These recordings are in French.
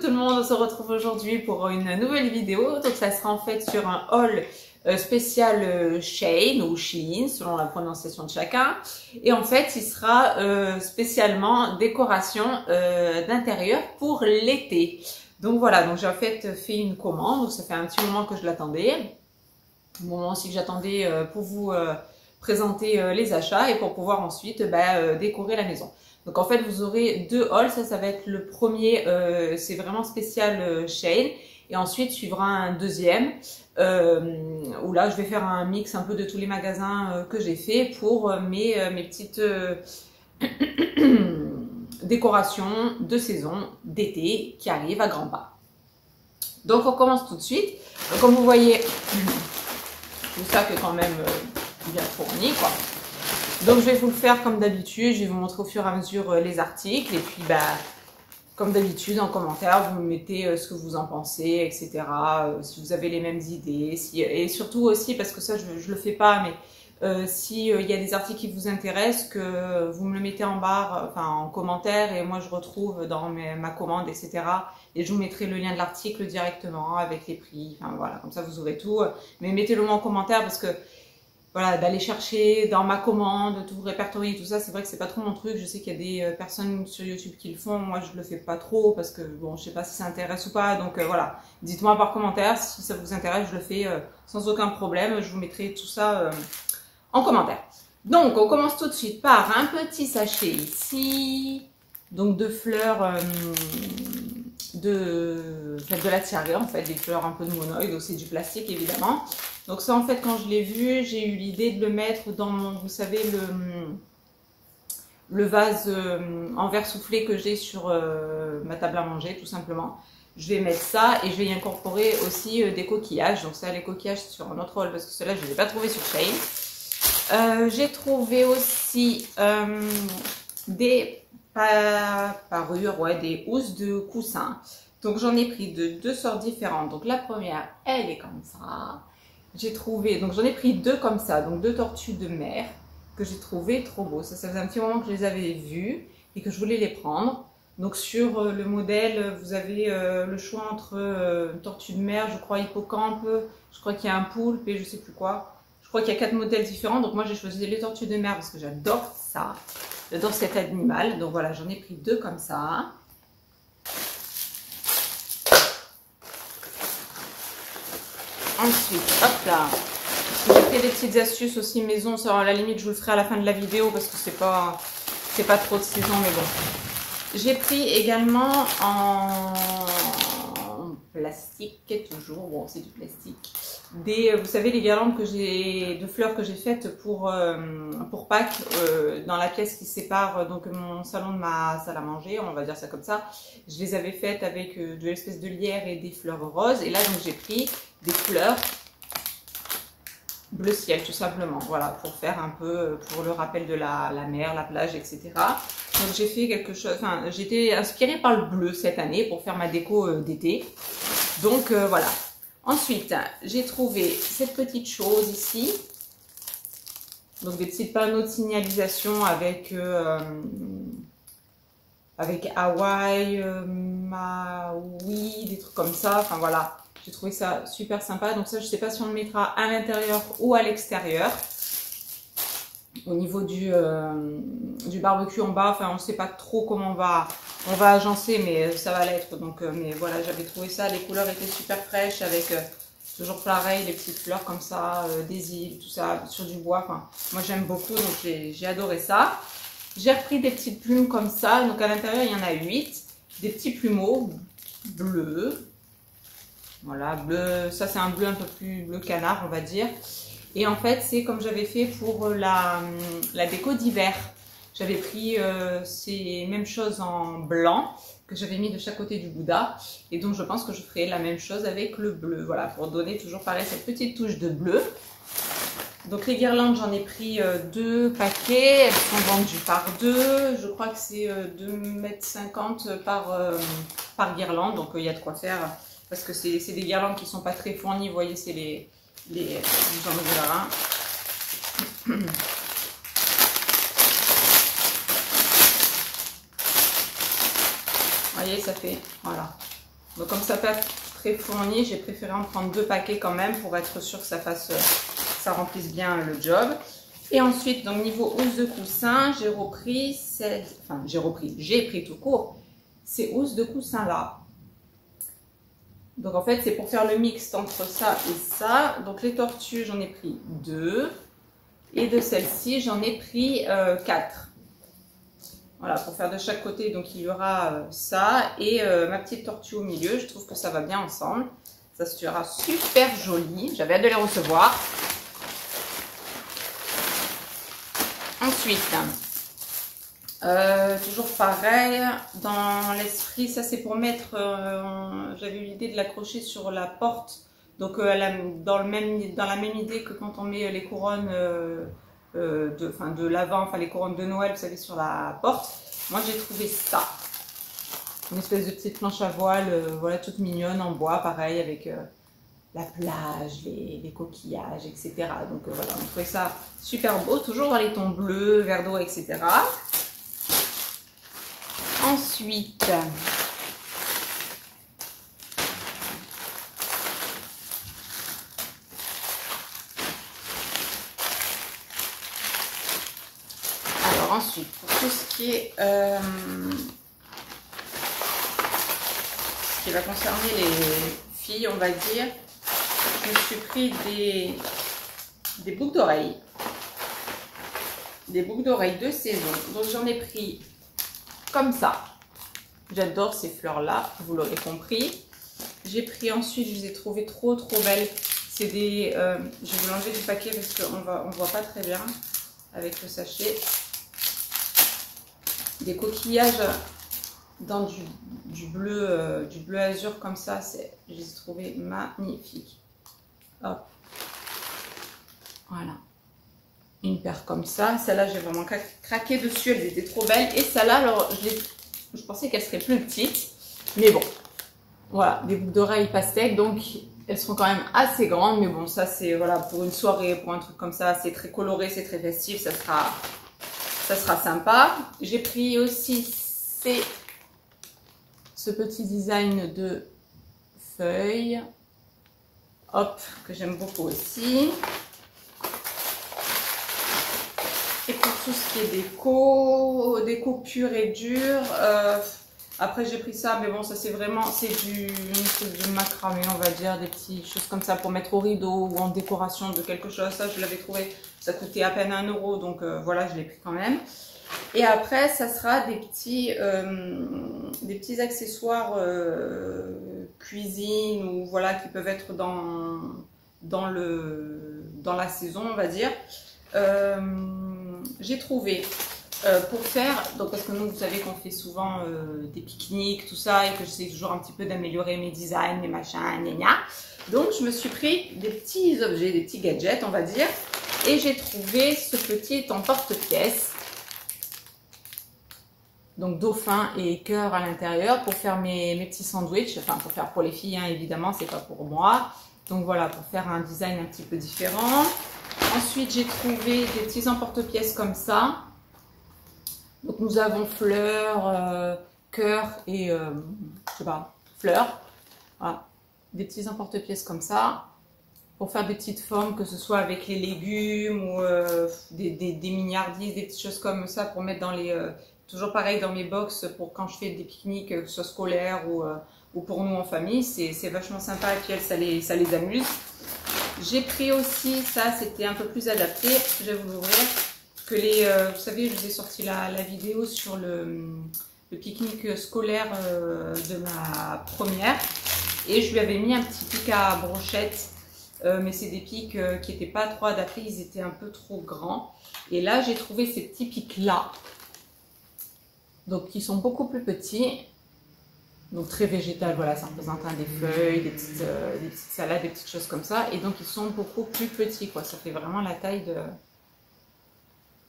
tout le monde, on se retrouve aujourd'hui pour une nouvelle vidéo. Donc ça sera en fait sur un haul spécial Shein ou Shein selon la prononciation de chacun. Et en fait il sera spécialement décoration d'intérieur pour l'été. Donc voilà, donc j'ai en fait une commande, donc ça fait un petit moment que je l'attendais. Un moment aussi que j'attendais pour vous présenter les achats et pour pouvoir ensuite décorer la maison. Donc en fait vous aurez deux hauls, ça va être le premier, c'est vraiment spécial Shein, et ensuite suivra un deuxième où là je vais faire un mix un peu de tous les magasins que j'ai fait pour mes petites décorations de saison d'été qui arrivent à grands pas. Donc on commence tout de suite. Donc, comme vous voyez, tout ça fait quand même bien fourni quoi. Donc je vais vous le faire comme d'habitude, je vais vous montrer au fur et à mesure les articles et puis comme d'habitude en commentaire vous me mettez ce que vous en pensez, etc. Si vous avez les mêmes idées, et surtout aussi parce que ça je le fais pas, mais si il y a des articles qui vous intéressent, que vous me le mettez en barre, enfin en commentaire, et moi je retrouve dans ma commande, etc. Et je vous mettrai le lien de l'article directement avec les prix, enfin voilà, comme ça vous aurez tout. Mais mettez-le moi en commentaire parce que voilà, d'aller chercher dans ma commande, tout répertorier, tout ça, c'est vrai que c'est pas trop mon truc. Je sais qu'il y a des personnes sur YouTube qui le font, moi je le fais pas trop parce que bon, je sais pas si ça intéresse ou pas. Donc voilà, dites-moi par commentaire si ça vous intéresse, je le fais sans aucun problème. Je vous mettrai tout ça en commentaire. Donc on commence tout de suite par un petit sachet ici, donc de fleurs de la tiare en fait, des fleurs un peu de monoïde, donc c'est du plastique évidemment. Donc ça en fait quand je l'ai vu, j'ai eu l'idée de le mettre dans mon, vous savez le vase en verre soufflé que j'ai sur ma table à manger tout simplement. Je vais mettre ça et je vais y incorporer aussi des coquillages. Donc ça, les coquillages c'est sur un autre haul parce que ceux-là je ne les ai pas trouvés sur Shein. J'ai trouvé aussi des parures, ouais, des housses de coussins. Donc j'en ai pris de deux sortes différentes. Donc la première, elle est comme ça. J'ai trouvé, donc j'en ai pris deux comme ça, donc deux tortues de mer que j'ai trouvé trop beaux. Ça faisait un petit moment que je les avais vues et que je voulais les prendre. Donc sur le modèle, vous avez le choix entre tortue de mer, je crois hippocampe, je crois qu'il y a un poulpe et je sais plus quoi. Je crois qu'il y a 4 modèles différents, donc moi j'ai choisi les tortues de mer parce que j'adore ça. J'adore cet animal, donc voilà, j'en ai pris deux comme ça. Ensuite, hop là, j'ai fait des petites astuces aussi maison, ça à la limite je vous le ferai à la fin de la vidéo parce que c'est pas trop de saison, mais bon. J'ai pris également en plastique, toujours, bon c'est du plastique, vous savez les guirlandes de fleurs que j'ai faites pour Pâques dans la pièce qui sépare donc mon salon de ma salle à manger, on va dire ça comme ça. Je les avais faites avec de l'espèce de lierre et des fleurs roses, et là donc j'ai pris des fleurs bleu ciel tout simplement, voilà, pour faire un peu pour le rappel de la mer, la plage, etc. Donc j'ai fait quelque chose, enfin j'étais inspirée par le bleu cette année pour faire ma déco d'été. Donc voilà. Ensuite, j'ai trouvé cette petite chose ici. Donc des petits panneaux de signalisation avec Hawaï, Maui, des trucs comme ça. Enfin voilà, j'ai trouvé ça super sympa. Donc ça, je sais pas si on le mettra à l'intérieur ou à l'extérieur. Au niveau du barbecue en bas, enfin on ne sait pas trop comment on va agencer, mais ça va l'être. Donc mais voilà, j'avais trouvé ça, les couleurs étaient super fraîches avec toujours pareil, les petites fleurs comme ça, des îles, tout ça, sur du bois. Enfin, moi j'aime beaucoup, donc j'ai adoré ça. J'ai repris des petites plumes comme ça, donc à l'intérieur il y en a 8, des petits plumeaux bleus. Voilà, bleu, ça c'est un bleu un peu plus bleu canard on va dire. Et en fait, c'est comme j'avais fait pour la déco d'hiver. J'avais pris ces mêmes choses en blanc que j'avais mis de chaque côté du Bouddha. Et donc, je pense que je ferai la même chose avec le bleu. Voilà, pour donner toujours pareil cette petite touche de bleu. Donc, les guirlandes, j'en ai pris 2 paquets. Elles sont vendues par 2. Je crois que c'est 2,50 m par guirlande. Donc, il y a de quoi faire. Parce que c'est des guirlandes qui ne sont pas très fournies. Vous voyez, c'est j'en ai là. Vous voyez, ça fait, voilà, Donc comme ça pas très fourni, j'ai préféré en prendre 2 paquets quand même pour être sûr que ça remplisse bien le job. Et ensuite, donc niveau housse de coussin, j'ai pris tout court ces housses de coussin là. Donc en fait, c'est pour faire le mix entre ça et ça. Donc les tortues, j'en ai pris 2. Et de celles-ci, j'en ai pris 4. Voilà, pour faire de chaque côté, donc il y aura ça et ma petite tortue au milieu. Je trouve que ça va bien ensemble. Ça sera super joli. J'avais hâte de les recevoir. Ensuite, toujours pareil, dans l'esprit, ça c'est pour mettre, j'avais eu l'idée de l'accrocher sur la porte. Donc dans la même idée que quand on met les couronnes de l'Avent, enfin les couronnes de Noël, vous savez, sur la porte. Moi j'ai trouvé ça, une espèce de petite planche à voile, voilà, toute mignonne en bois, pareil, avec la plage, les coquillages, etc. Donc voilà, on trouvait ça super beau, toujours dans les tons bleus, vert d'eau, etc. Ensuite, ensuite, pour tout ce qui est ce qui va concerner les filles, on va dire, je me suis pris des boucles d'oreilles. Des boucles d'oreilles de saison. Donc j'en ai pris comme ça. J'adore ces fleurs-là, vous l'aurez compris. J'ai pris ensuite, je les ai trouvées trop belles. C'est des... je vais vous l'enlever du paquet parce qu'on ne voit pas très bien avec le sachet. Des coquillages dans du bleu azur comme ça, je les ai trouvés magnifiques. Hop. Voilà. Une paire comme ça. Celle-là, j'ai vraiment craqué dessus. Elles étaient trop belles. Et celle-là, alors, je pensais qu'elle serait plus petite. Mais bon. Voilà. Des boucles d'oreilles pastel. Donc, elles seront quand même assez grandes. Mais bon, ça, c'est voilà, pour une soirée, pour un truc comme ça. C'est très coloré, c'est très festif. Ça sera sympa. J'ai pris aussi ce petit design de feuilles. Hop, que j'aime beaucoup aussi. Et pour tout ce qui est déco pure et dure, après j'ai pris ça, mais bon, ça c'est vraiment, c'est du macramé, on va dire, des petites choses comme ça pour mettre au rideau ou en décoration de quelque chose. Ça, je l'avais trouvé, ça coûtait à peine 1 €, donc voilà, je l'ai pris quand même. Et après, ça sera des petits accessoires cuisine ou voilà, qui peuvent être dans la saison, on va dire. J'ai trouvé pour faire, donc parce que nous vous savez qu'on fait souvent des pique-niques, tout ça, et que j'essaie toujours un petit peu d'améliorer mes designs, mes machins, gna. Donc je me suis pris des petits objets, des petits gadgets, on va dire, et j'ai trouvé ce petit emporte-pièce, donc dauphin et cœur à l'intérieur pour faire mes petits sandwichs, enfin pour faire pour les filles, hein, évidemment, c'est pas pour moi. Donc voilà, pour faire un design un petit peu différent. Ensuite, j'ai trouvé des petits emporte-pièces comme ça. Donc nous avons fleurs, cœur et je sais pas, fleurs. Voilà, des petits emporte-pièces comme ça pour faire des petites formes, que ce soit avec les légumes ou des mignardises, des petites choses comme ça pour mettre dans les toujours pareil dans mes box pour quand je fais des pique-niques, que ce soit scolaires ou pour nous en famille. C'est vachement sympa et puis elles, ça les amuse. J'ai pris aussi, ça c'était un peu plus adapté, je vais vous l'ouvrir, que vous savez, je vous ai sorti la vidéo sur le pique-nique scolaire de ma première. Et je lui avais mis un petit pic à brochette, mais c'est des pics qui n'étaient pas trop adaptés, ils étaient un peu trop grands. Et là, j'ai trouvé ces petits pics-là, donc qui sont beaucoup plus petits. Donc très végétal, voilà, ça représente des feuilles, des petites salades, des petites choses comme ça. Et donc ils sont beaucoup plus petits, quoi. Ça fait vraiment la taille de...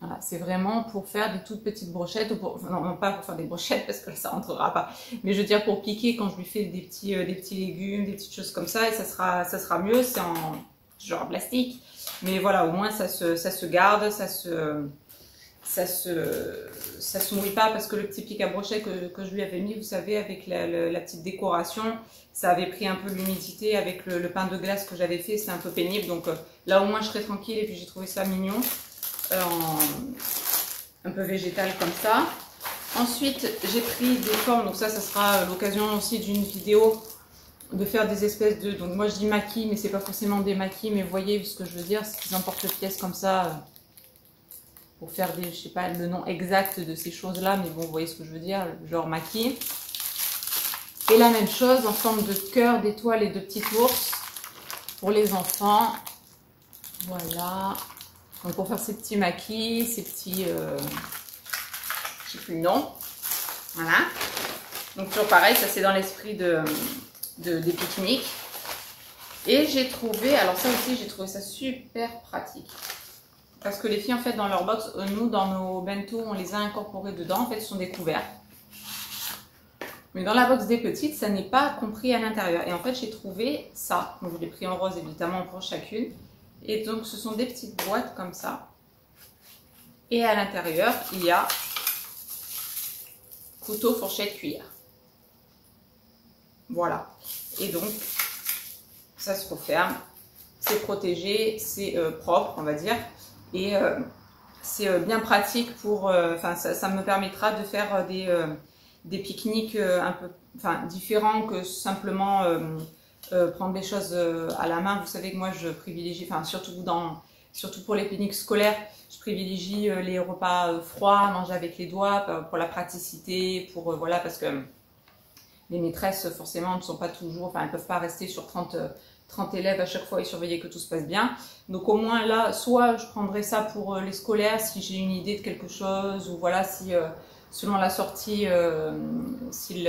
Voilà, c'est vraiment pour faire des toutes petites brochettes. Ou pour... Non, pas pour faire des brochettes parce que ça rentrera pas. Mais je veux dire pour piquer quand je lui fais des petits légumes, des petites choses comme ça. Et ça sera mieux, c'est en genre plastique. Mais voilà, au moins ça se garde, ça se mouille pas parce que le petit pic à brochet que je lui avais mis, vous savez, avec la petite décoration, ça avait pris un peu l'humidité avec le pain de glace que j'avais fait, c'est un peu pénible. Donc là au moins je serai tranquille et puis j'ai trouvé ça mignon, un peu végétal comme ça. Ensuite j'ai pris des formes, donc ça sera l'occasion aussi d'une vidéo de faire des espèces de, donc moi je dis maquis mais c'est pas forcément des maquis, mais vous voyez ce que je veux dire, c'est des emporte-pièces comme ça. Pour faire des, je sais pas le nom exact de ces choses là, mais bon vous voyez ce que je veux dire, genre maquis. Et la même chose en forme de cœur, d'étoiles et de petits ours pour les enfants. Voilà, donc pour faire ces petits maquis, ces petits je sais plus le nom. Voilà, donc toujours pareil, ça c'est dans l'esprit des pique-niques. Et j'ai trouvé, alors ça aussi j'ai trouvé ça super pratique. Parce que les filles, en fait, dans leur box, nous, dans nos bento, on les a incorporés dedans. En fait, ce sont des couverts. Mais dans la box des petites, ça n'est pas compris à l'intérieur. Et en fait, j'ai trouvé ça. Donc, je l'ai pris en rose, évidemment, pour chacune. Et donc, ce sont des petites boîtes comme ça. Et à l'intérieur, il y a couteau, fourchette, cuillère. Voilà. Et donc, ça se referme. C'est protégé, c'est propre, on va dire. Et c'est bien pratique pour, ça me permettra de faire des pique-niques un peu, différents que simplement prendre des choses à la main. Vous savez que moi je privilégie, surtout pour les pique-niques scolaires, je privilégie les repas froids, manger avec les doigts pour la praticité, pour voilà, parce que les maîtresses forcément ne sont pas toujours, elles peuvent pas rester sur 30 élèves à chaque fois et surveiller que tout se passe bien. Donc au moins là, soit je prendrai ça pour les scolaires si j'ai une idée de quelque chose, ou voilà, si selon la sortie, si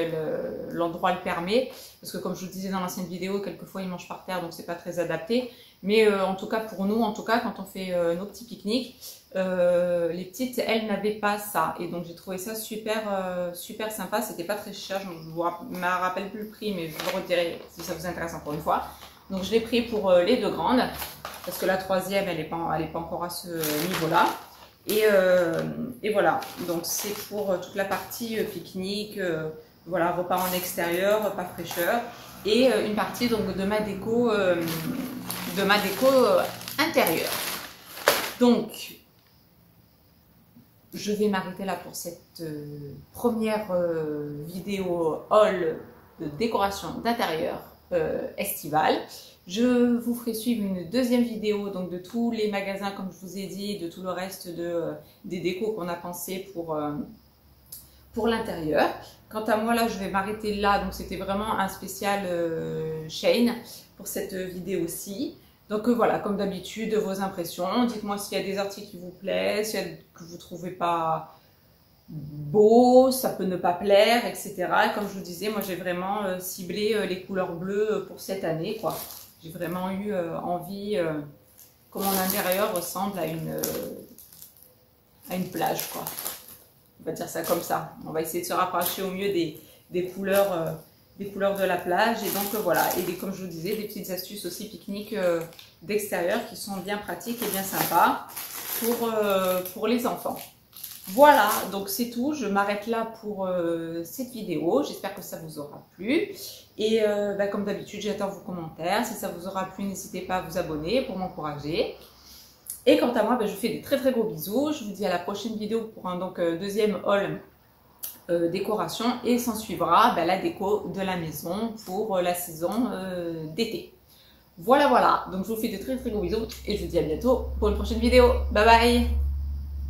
l'endroit le permet. Parce que comme je vous disais dans l'ancienne vidéo, quelquefois ils mangent par terre, donc c'est pas très adapté. Mais en tout cas pour nous, quand on fait nos petits pique-niques, les petites, elles n'avaient pas ça. Et donc j'ai trouvé ça super, super sympa. C'était pas très cher, je ne me rappelle plus le prix, mais je vous le redirai si ça vous intéresse encore une fois. Donc je l'ai pris pour les deux grandes, parce que la troisième, elle n'est pas encore à ce niveau-là. Et voilà, donc c'est pour toute la partie pique-nique, voilà, repas en extérieur, repas fraîcheur, et une partie donc de ma déco intérieure. Donc je vais m'arrêter là pour cette première vidéo haul de décoration d'intérieur estivale. Je vous ferai suivre une deuxième vidéo donc de tous les magasins, comme je vous ai dit, de tout le reste des décos qu'on a pensé pour l'intérieur. Quant à moi, là, je vais m'arrêter là. Donc, c'était vraiment un spécial Shein pour cette vidéo-ci. Donc, voilà, comme d'habitude, vos impressions. Dites-moi s'il y a des articles qui vous plaisent, s'il y a que vous ne trouvez pas beau, ça peut ne pas plaire, etc. Et comme je vous disais, moi, j'ai vraiment ciblé les couleurs bleues pour cette année, quoi. J'ai vraiment eu envie que mon intérieur ressemble à une plage, quoi. On va dire ça comme ça. On va essayer de se rapprocher au mieux des couleurs de la plage. Et donc voilà. Et comme je vous disais, des petites astuces aussi pique-nique d'extérieur qui sont bien pratiques et bien sympas pour les enfants. Voilà, donc c'est tout. Je m'arrête là pour cette vidéo. J'espère que ça vous aura plu. Et comme d'habitude, j'attends vos commentaires. Si ça vous aura plu, n'hésitez pas à vous abonner pour m'encourager. Et quant à moi, je vous fais des très très gros bisous. Je vous dis à la prochaine vidéo pour un deuxième haul décoration. Et s'en suivra la déco de la maison pour la saison d'été. Voilà, voilà. Donc je vous fais des très très gros bisous. Et je vous dis à bientôt pour une prochaine vidéo. Bye bye!